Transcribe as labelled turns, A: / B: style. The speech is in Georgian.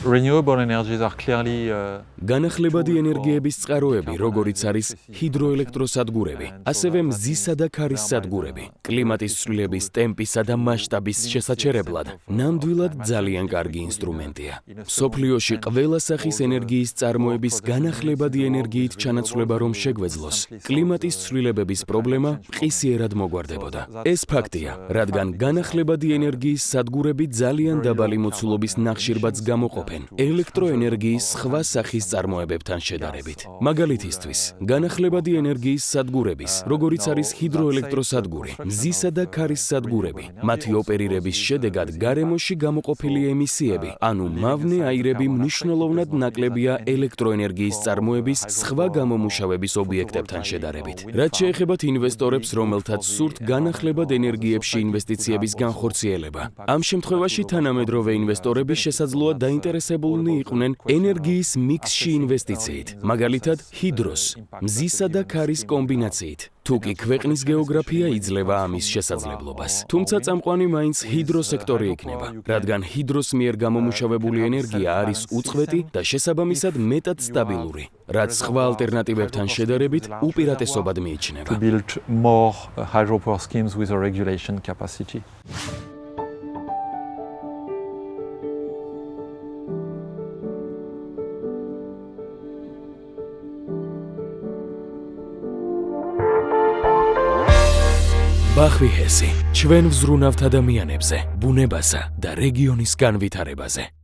A: Renewable energies are clearly
B: განახლებადი ენერგიების წყაროები, როგორიც არის ჰიდროელექტროსადგურები, ასევე მზისა და ქარის სადგურები, კლიმატის ცვლილების ტემპისა და მასშტაბის შესაჩერებლად, ნამდვილად ძალიან კარგი ინსტრუმენტია. მსოფლიოში ყველა სახის ენერგიის წარმოების განახლებადი ენერგიით ჩანაცვლება რომ შეგვეძლოს, კლიმატის ცვლილებების პრობლემა მყისიერად მოგვარდებოდა. ეს ფაქტია, რადგან განახლებადი ენერგიის სადგურები ძალიან დაბალი მოცულობის ნახშირბადს გამოყოფენ ელექტროენერგიის სხვა სახის წარმოებებთან შედარებით. მაგალითისთვის, განახლებადი ენერგიის სადგურების, როგორიც არის ჰიდროელექტროსადგური, მზისა და ქარის სადგურები, მათი ოპერირების შედეგად გარემოში გამოყოფილი ემისიები, ანუ მავნე აირები მნიშვნელოვნად ნაკლებია ელექტროენერგიის წარმოების სხვა გამომუშავების ობიექტებთან შედარებით. რაც შეეხებათ ინვესტორებს, რომელთაც სურთ განახლებად ენერგიებში ინვესტიციების განხორციელება. ამ შემთხვევაში თანამედროვე ინვესტორები შესაძლოა დაინტერესებულნი იყვნენ ენერგიის მიქსში ინვესტიციით, მაგალითად ჰიდროს, მზისა და ქარის კომბინაციით. თუ კი ქვეყნის გეოგრაფია იძლევა ამის შესაძლებლობას. თუმცა წამყვანი მაინც ჰიდროსექტორი იქნება, რადგან ჰიდროს მიერ გამომუშავებული ენერგია არის უწყვეტი და შესაბამისად მეტად სტაბილური, რაც სხვა ალტერნატივებთან შედარებით უპირატესობად მიიჩნევა.
A: to build more hydropower schemes with a regulation capacity.
B: ბახვი ჰესი, ჩვენ ვზრუნავთ ადამიანებზე, ბუნებასა და რეგიონის განვითარებაზე.